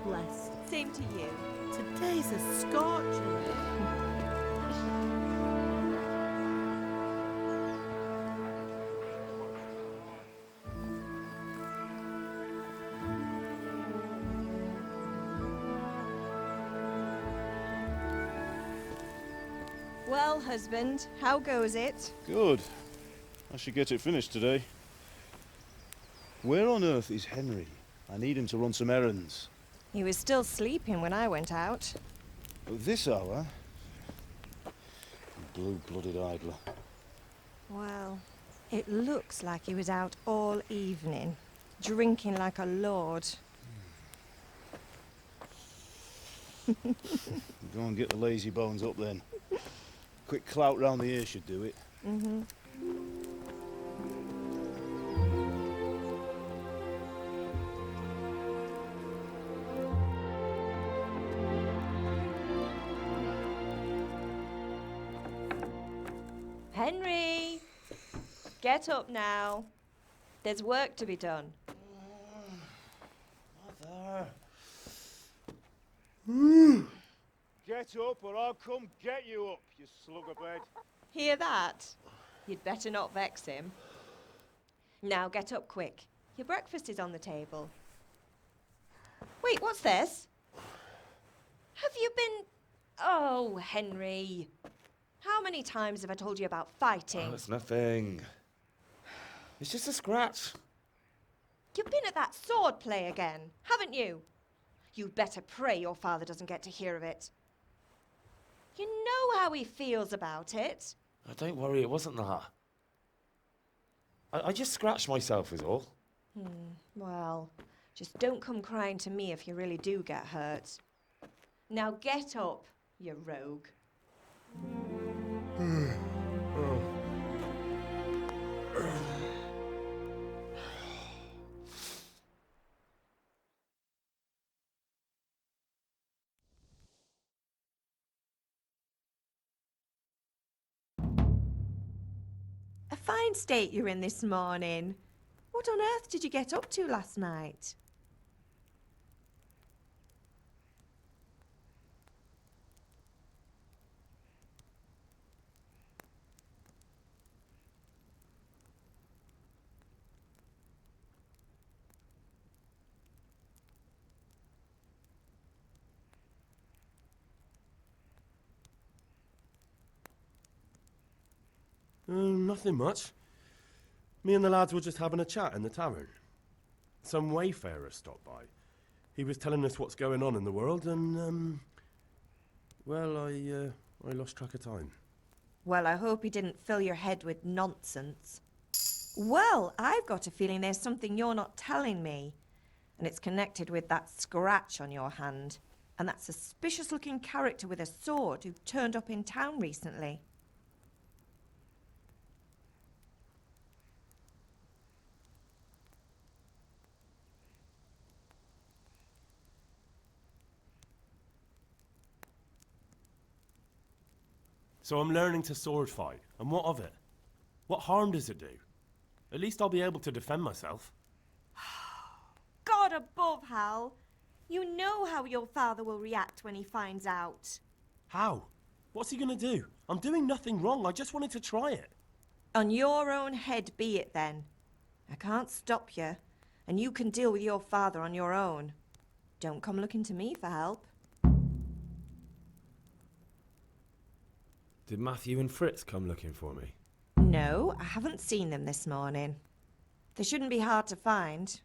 blessed. Same to you. Today's a scorcher. Well, husband, how goes it? Good. I should get it finished today. Where on earth is Henry? I need him to run some errands. He was still sleeping when I went out. At this hour? Blue-blooded idler. Well, it looks like he was out all evening, drinking like a lord. Go and get the lazy bones up then. Quick clout round the ear should do it. Mm-hmm. Henry! Get up now. There's work to be done. Mother. Get up or I'll come get you up, you slug of bed. Hear that? You'd better not vex him. Now get up quick. Your breakfast is on the table. Wait, what's this? Have you been... Oh, Henry. How many times have I told you about fighting? Oh, it's nothing. It's just a scratch. You've been at that sword play again, haven't you? You'd better pray your father doesn't get to hear of it. You know how he feels about it. Oh, don't worry, it wasn't that. I just scratched myself is all. Well, just don't come crying to me if you really do get hurt. Now get up, you rogue. A fine state you're in this morning. What on earth did you get up to last night? Nothing much. Me and the lads were just having a chat in the tavern. Some wayfarer stopped by. He was telling us what's going on in the world and, well, I lost track of time. Well, I hope he didn't fill your head with nonsense. Well, I've got a feeling there's something you're not telling me. And it's connected with that scratch on your hand. And that suspicious-looking character with a sword who turned up in town recently. So I'm learning to sword fight, and what of it? What harm does it do? At least I'll be able to defend myself. God above, Hal. You know how your father will react when he finds out. How? What's he gonna do? I'm doing nothing wrong, I just wanted to try it. On your own head be it then. I can't stop you, and you can deal with your father on your own. Don't come looking to me for help. Did Matthew and Fritz come looking for me? No, I haven't seen them this morning. They shouldn't be hard to find.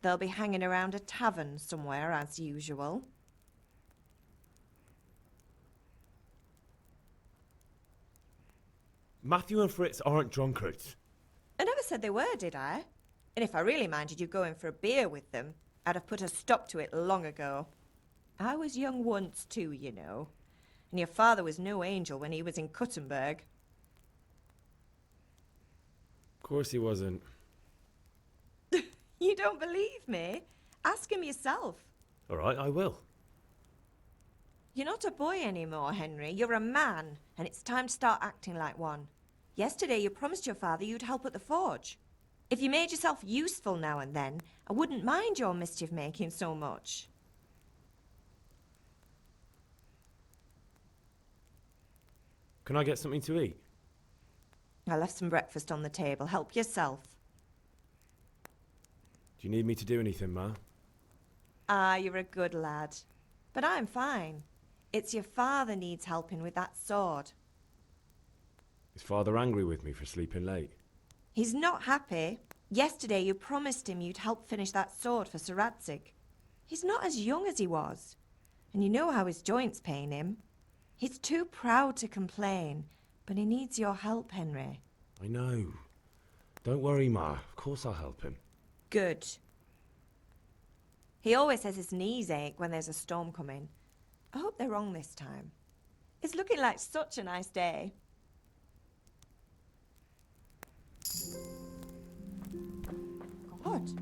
They'll be hanging around a tavern somewhere, as usual. Matthew and Fritz aren't drunkards. I never said they were, did I? And if I really minded you going for a beer with them, I'd have put a stop to it long ago. I was young once too, you know. And your father was no angel when he was in Cuttenberg. Of course he wasn't. You don't believe me? Ask him yourself. All right, I will. You're not a boy anymore, Henry. You're a man, and it's time to start acting like one. Yesterday you promised your father you'd help at the forge. If you made yourself useful now and then, I wouldn't mind your mischief-making so much. Can I get something to eat? I left some breakfast on the table. Help yourself. Do you need me to do anything, Ma? Ah, you're a good lad. But I'm fine. It's your father needs helping with that sword. Is Father angry with me for sleeping late? He's not happy. Yesterday you promised him you'd help finish that sword for Sir Radzig. He's not as young as he was. And you know how his joints pain him. He's too proud to complain, but he needs your help, Henry. I know. Don't worry, Ma. Of course I'll help him. Good. He always says his knees ache when there's a storm coming. I hope they're wrong this time. It's looking like such a nice day. God.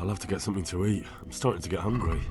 I'll have to get something to eat. I'm starting to get hungry.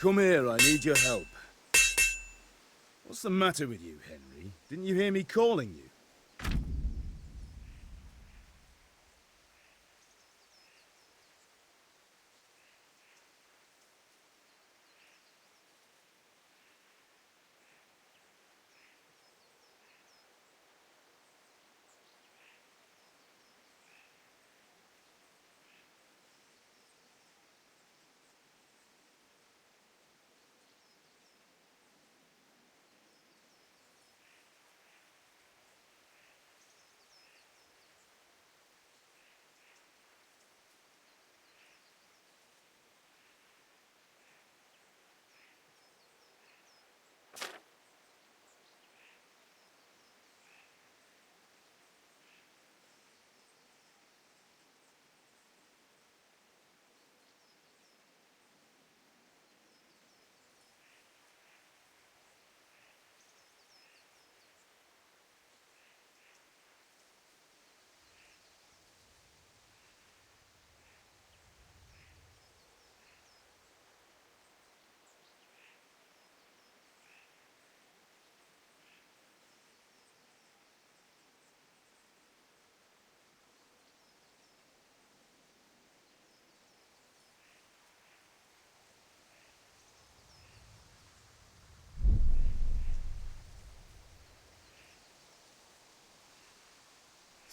Come here, I need your help. What's the matter with you, Henry? Didn't you hear me calling you?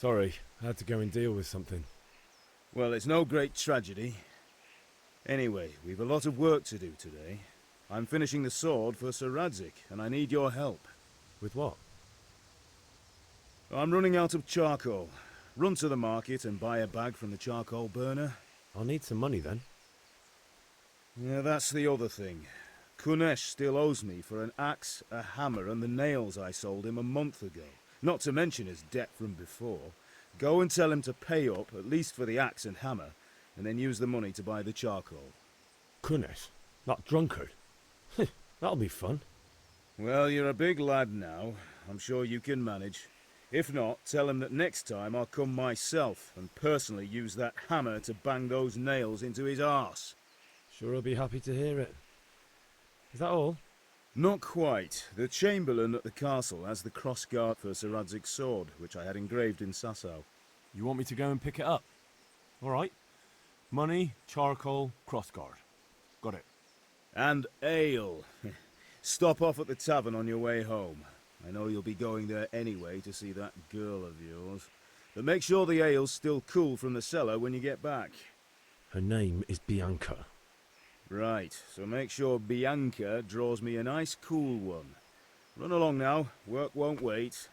Sorry, I had to go and deal with something. Well, it's no great tragedy. Anyway, we've a lot of work to do today. I'm finishing the sword for Sir Radzig, and I need your help. With what? I'm running out of charcoal. Run to the market and buy a bag from the charcoal burner. I'll need some money then. Yeah, that's the other thing. Kunesh still owes me for an axe, a hammer, and the nails I sold him a month ago. Not to mention his debt from before. Go and tell him to pay up, at least for the axe and hammer, and then use the money to buy the charcoal. Kunesh? That drunkard? That'll be fun. Well, you're a big lad now. I'm sure you can manage. If not, tell him that next time I'll come myself and personally use that hammer to bang those nails into his arse. Sure I'll be happy to hear it. Is that all? Not quite. The Chamberlain at the castle has the crossguard for Sir Radzig's sword, which I had engraved in Sasau. You want me to go and pick it up? All right. Money, charcoal, crossguard. Got it. And ale. Stop off at the tavern on your way home. I know you'll be going there anyway to see that girl of yours. But make sure the ale's still cool from the cellar when you get back. Her name is Bianca. Right, so make sure Bianca draws me a nice cool one. Run along now, work won't wait.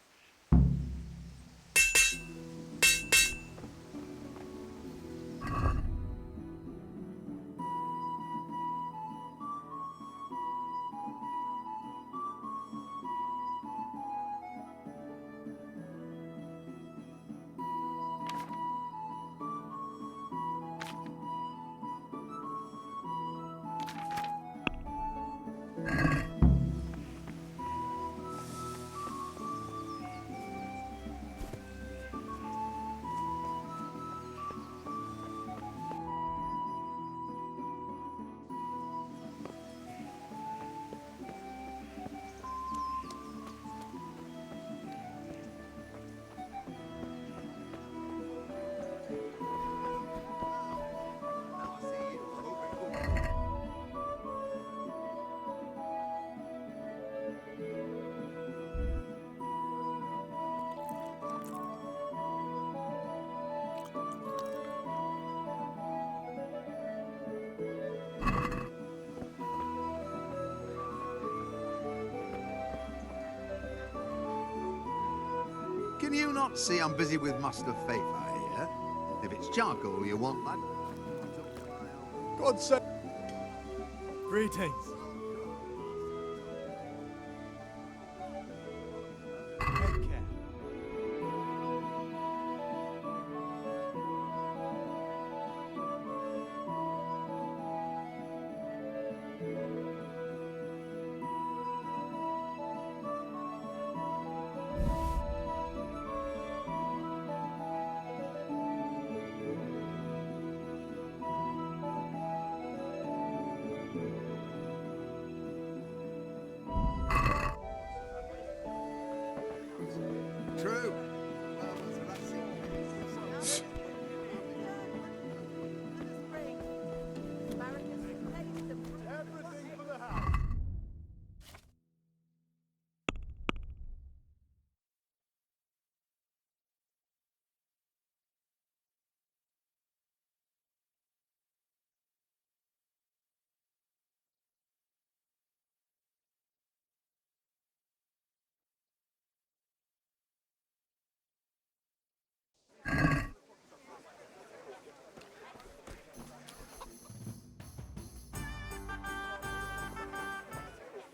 Can you not see I'm busy with Master Fafa here? If it's charcoal you want, lad. God save. Greetings. Take care. True. Everything for the house.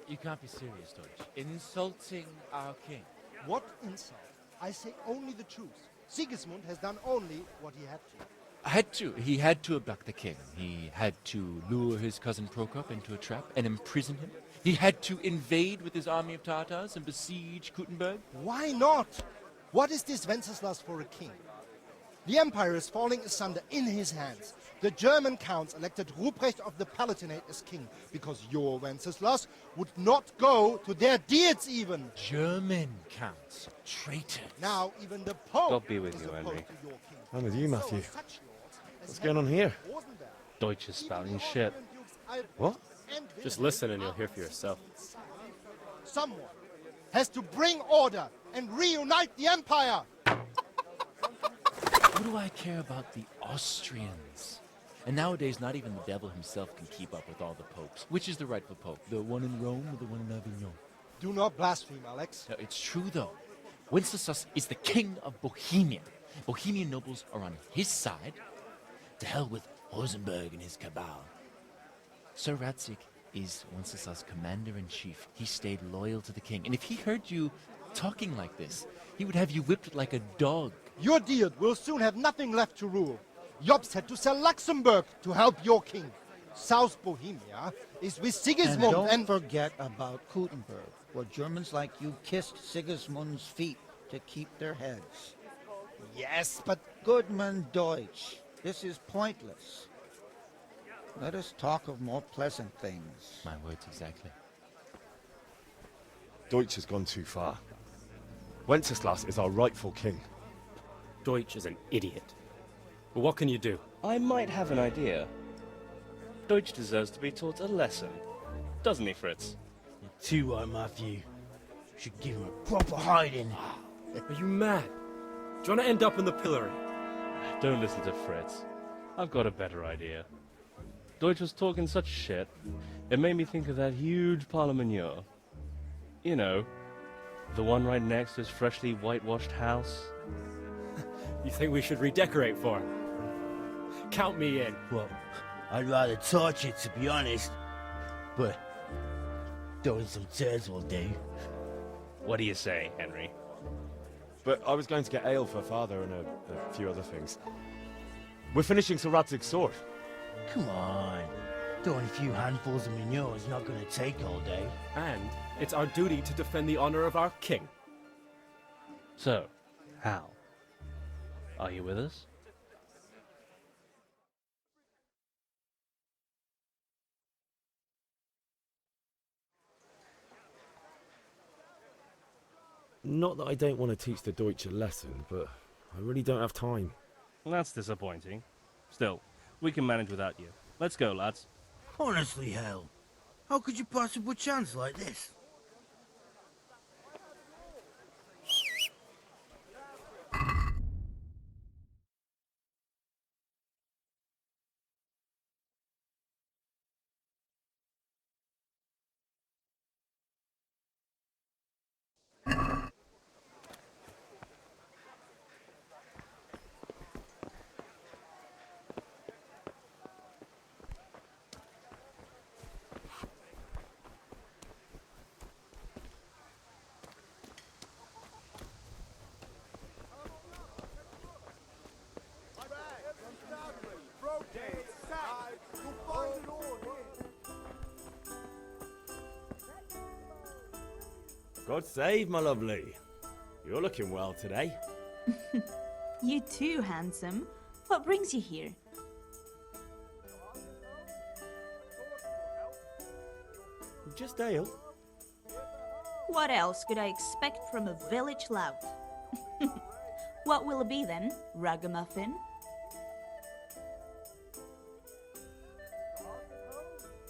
You can't be serious, Deutsch. Insulting our king. What insult? I say only the truth. Sigismund has done only what he had to. Had to. He had to abduct the king. He had to lure his cousin Prokop into a trap and imprison him. He had to invade with his army of Tartars and besiege Kuttenberg. Why not? What is this Wenceslas for a king? The empire is falling asunder in his hands. The German counts elected Ruprecht of the Palatinate as king because your Wenceslas would not go to their deeds even. German counts. Traitors. Now even the Pope God be with is you, opposed Henry. to your king. I'm with you, Matthew. So such lords as What's going on here? Rosenberg, Deutsch is spouting shit. What? and Just listen and you'll hear for yourself. Someone has to bring order and reunite the empire. What do I care about the Austrians? And nowadays, not even the devil himself can keep up with all the popes. Which is the rightful pope? The one in Rome or the one in Avignon? Do not blaspheme, Alex. No, it's true, though. Wenceslas is the king of Bohemia. Bohemian nobles are on his side. To hell with Rosenberg and his cabal. Sir Radzik is Wenceslas' commander-in-chief. He stayed loyal to the king. And if he heard you talking like this, he would have you whipped like a dog. Your deed will soon have nothing left to rule. Jobst had to sell Luxembourg to help your king. South Bohemia is with Sigismund And don't forget about Gutenberg, where Germans like you kissed Sigismund's feet to keep their heads. Yes, but... Goodman Deutsch, this is pointless. Let us talk of more pleasant things. My words exactly. Deutsch has gone too far. Wenceslas is our rightful king. Deutsch is an idiot. But what can you do? I might have an idea. Deutsch deserves to be taught a lesson. Doesn't he, Fritz? You're too right, Matthew. Should give him a proper hiding. Are you mad? Do you want to end up in the pillory? Don't listen to Fritz. I've got a better idea. Deutsch was talking such shit, it made me think of that huge parliament. You know, the one right next to his freshly whitewashed house. You think we should redecorate for him? Count me in. Well, I'd rather torch it, to be honest. But throwing some turds will do. What do you say, Henry? But I was going to get ale for father and a few other things. We're finishing Sir Radzig's sword. Come on. Throwing a few handfuls of manure is not going to take all day. And it's our duty to defend the honor of our king. So, Hal, are you with us? Not that I don't want to teach the Deutsch a lesson, but I really don't have time. That's disappointing. Still, we can manage without you. Let's go, lads. Honestly, Hal, how could you pass up a chance like this? God save, my lovely. You're looking well today. You too, handsome. What brings you here? Just ale. What else could I expect from a village lout? What will it be then, ragamuffin?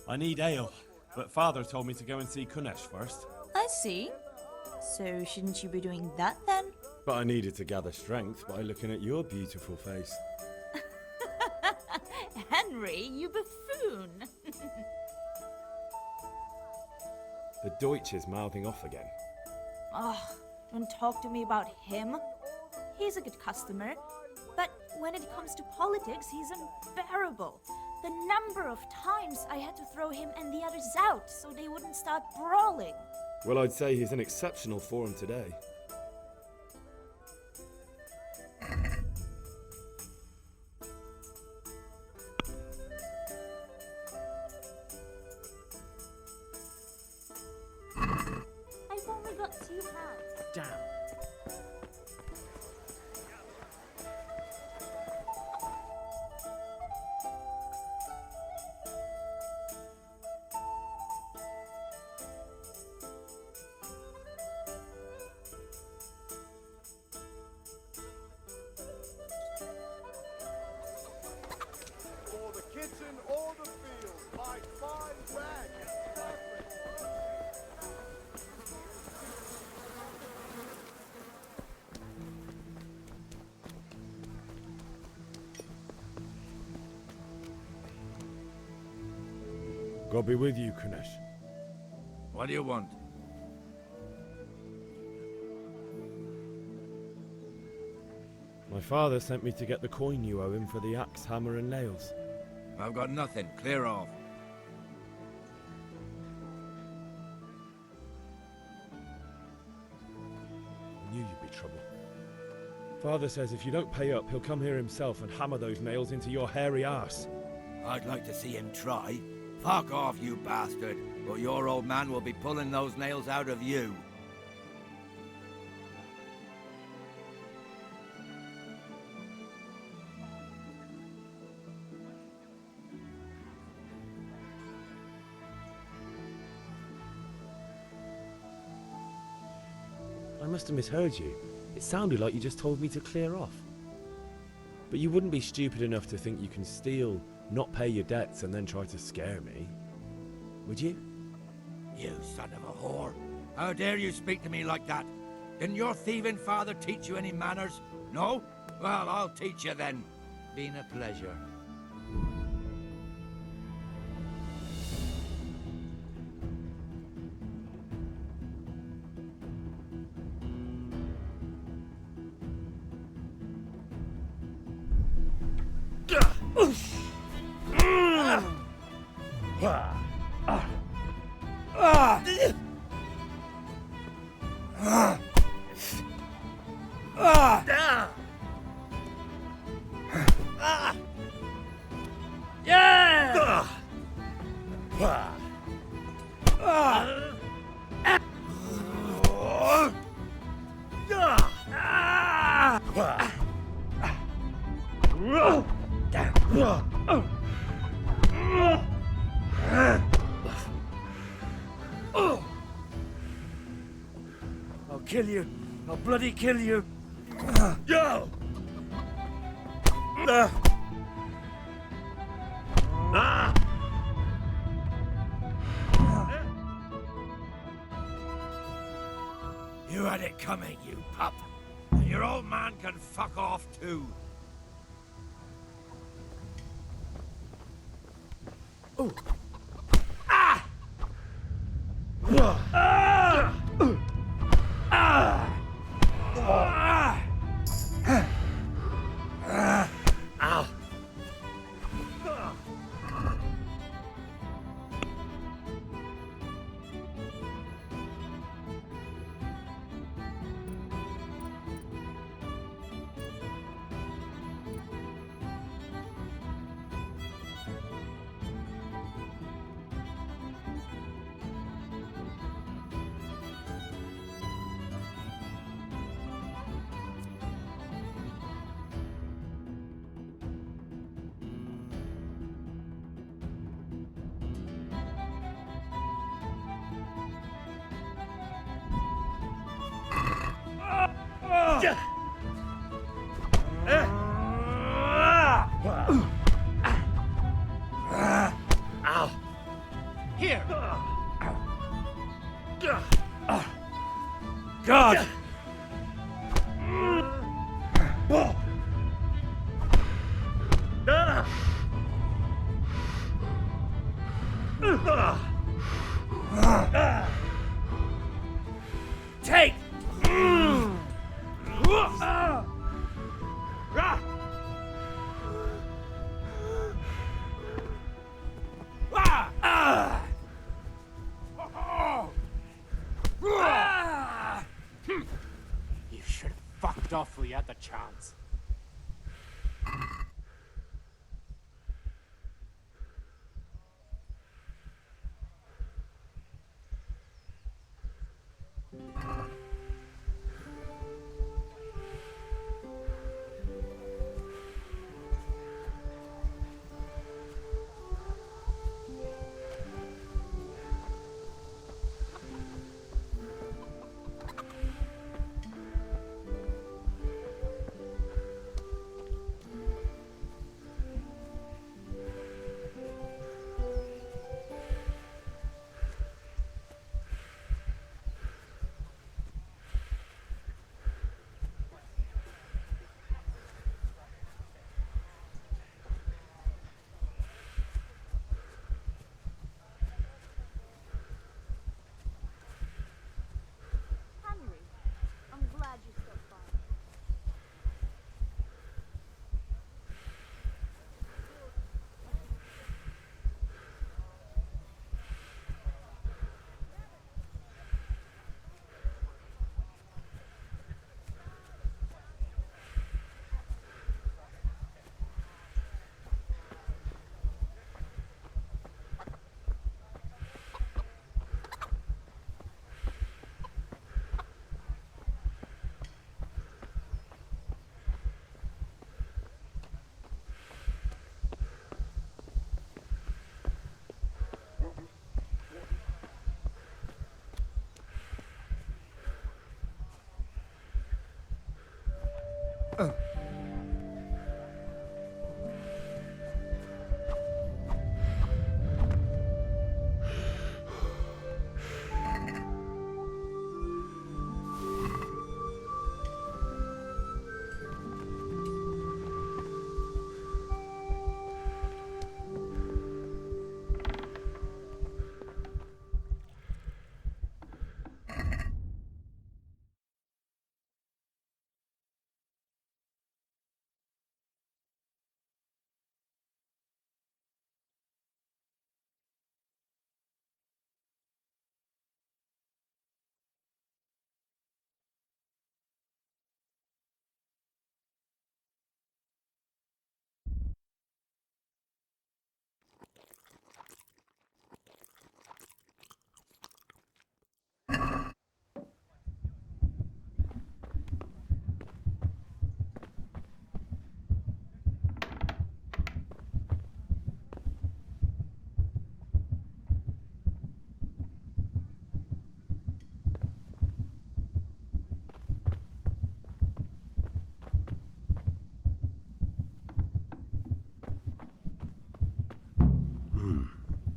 I need ale, but father told me to go and see Kunesh first. I see. So shouldn't you be doing that then? But I needed to gather strength by looking at your beautiful face. Henry, you buffoon! The Deutsch is mouthing off again. Oh, don't talk to me about him. He's a good customer, but when it comes to politics, he's unbearable. The number of times I had to throw him and the others out so they wouldn't start brawling. Well, I'd say he's in exceptional form today. I've only got 2 hands. Damn. Or the kitchen or the field, my fine rag is perfect. God be with you, Kunesh. What do you want? My father sent me to get the coin you owe him for the axe, hammer, and nails. I've got nothing. Clear off. I knew you'd be trouble. Father says if you don't pay up, he'll come here himself and hammer those nails into your hairy arse. I'd like to see him try. Fuck off, you bastard, or your old man will be pulling those nails out of you. I must have misheard you. It sounded like you just told me to clear off. But you wouldn't be stupid enough to think you can steal, not pay your debts, and then try to scare me, would you? You son of a whore. How dare you speak to me like that? Didn't your thieving father teach you any manners? No? Well, I'll teach you then. Been a pleasure. I'll kill you. I'll bloody kill you. Yo! You had it coming, you pup. And your old man can fuck off too. Ooh. Ah! Ow. Ow. Here. God! Take! You should have fucked off when you had the chance.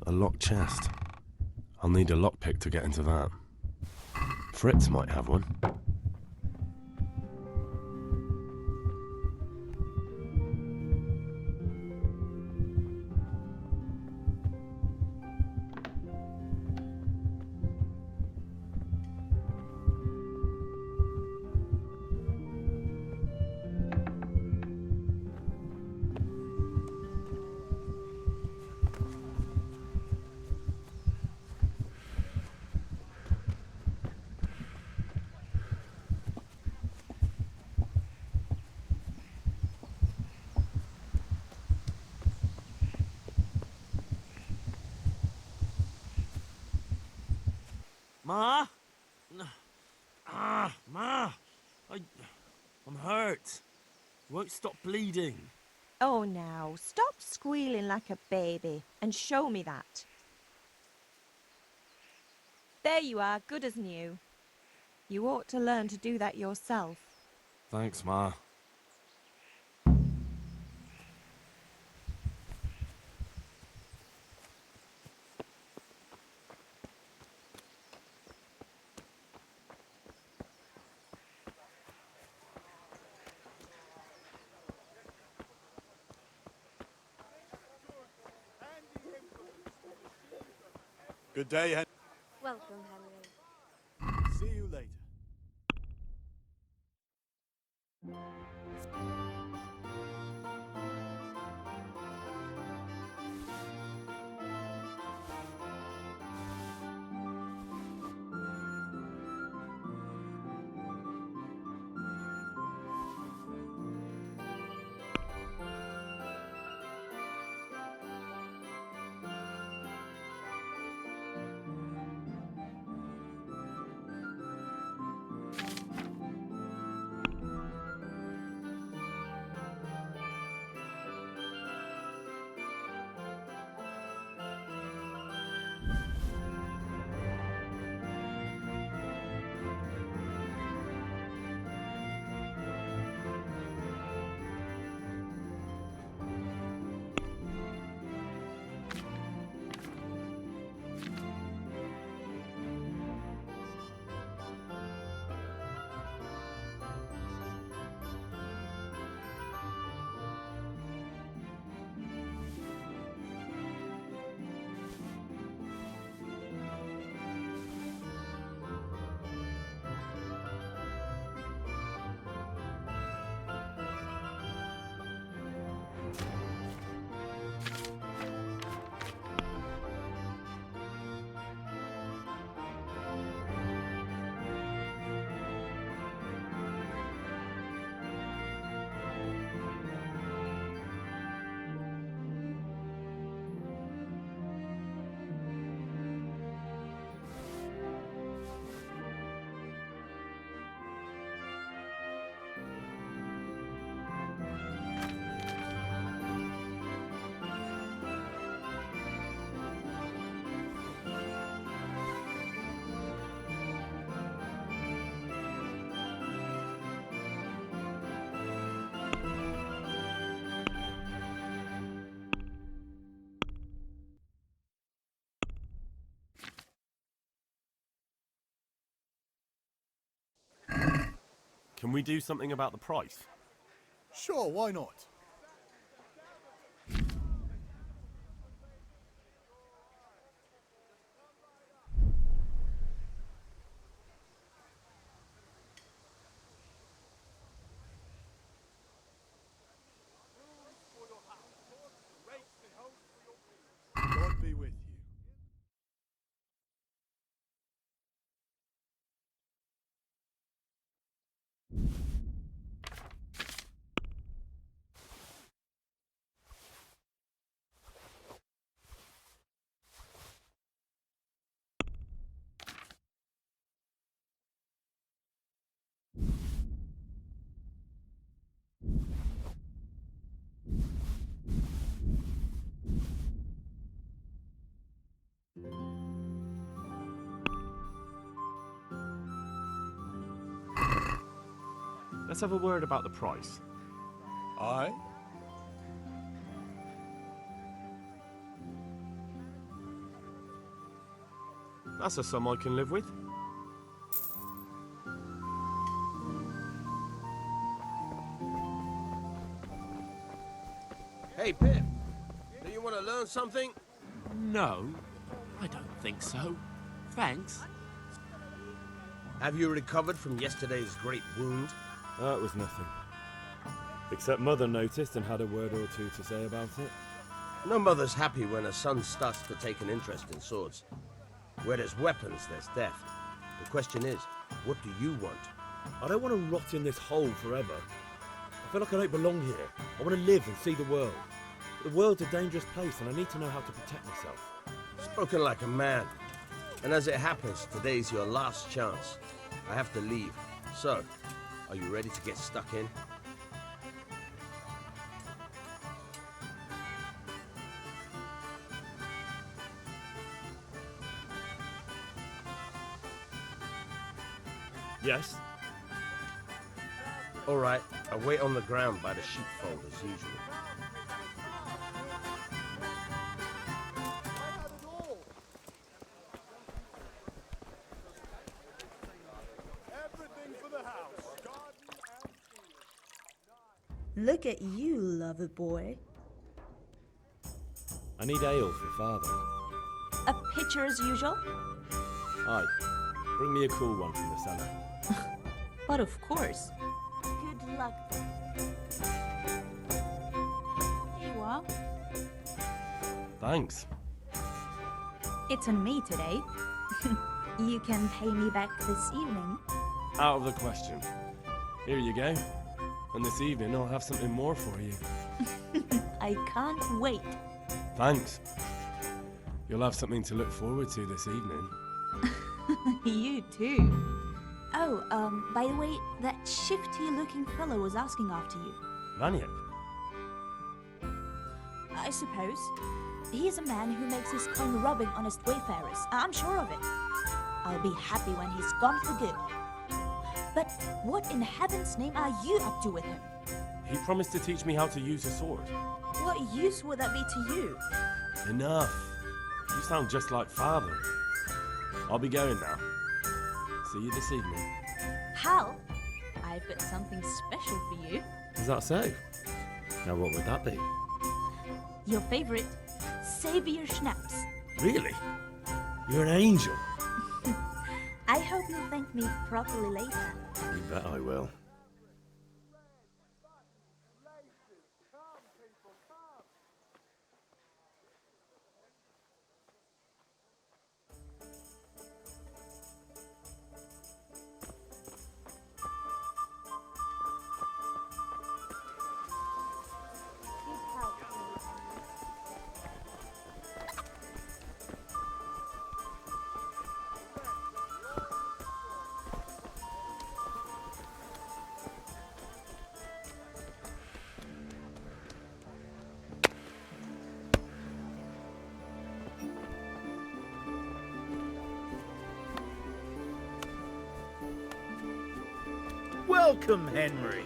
A locked chest. I'll need a lockpick to get into that. Fritz might have one. Ma? Ma! I'm hurt. You won't stop bleeding. Oh, now, stop squealing like a baby and show me that. There you are, good as new. You ought to learn to do that yourself. Thanks, Ma. Good day, Henry. Welcome, Henry. See you later. Can we do something about the price? Sure, why not? God be with you. Let's have a word about the price. Aye? That's a sum I can live with. Hey, Pip. Do you want to learn something? No, I don't think so. Thanks. Have you recovered from yesterday's great wound? That was nothing. Except Mother noticed and had a word or two to say about it. No mother's happy when her son starts to take an interest in swords. Where there's weapons, there's death. The question is, what do you want? I don't want to rot in this hole forever. I feel like I don't belong here. I want to live and see the world. The world's a dangerous place and I need to know how to protect myself. Spoken like a man. And as it happens, today's your last chance. I have to leave. So, are you ready to get stuck in? Yes? All right, I'll wait on the ground by the sheepfold as usual. Everything for the house. Garden and field. Look at you, lover boy. I need ale for Father. A pitcher as usual? Aye. Bring me a cool one from the cellar. But of course. Good luck. Here you are. Thanks. It's on me today. You can pay me back this evening. Out of the question. Here you go. And this evening I'll have something more for you. I can't wait. Thanks. You'll have something to look forward to this evening. You too. Oh, by the way, that shifty-looking fellow was asking after you. Vaniak? I suppose. He's a man who makes his coin robbing honest wayfarers. I'm sure of it. I'll be happy when he's gone for good. But what in heaven's name are you up to with him? He promised to teach me how to use a sword. What use would that be to you? Enough. You sound just like Father. I'll be going now. See you this evening. Hal, I've got something special for you. Is that so? Now what would that be? Your favorite, Savior Schnapps. Really? You're an angel. I hope you'll thank me properly later. You bet I will. Welcome, Henry.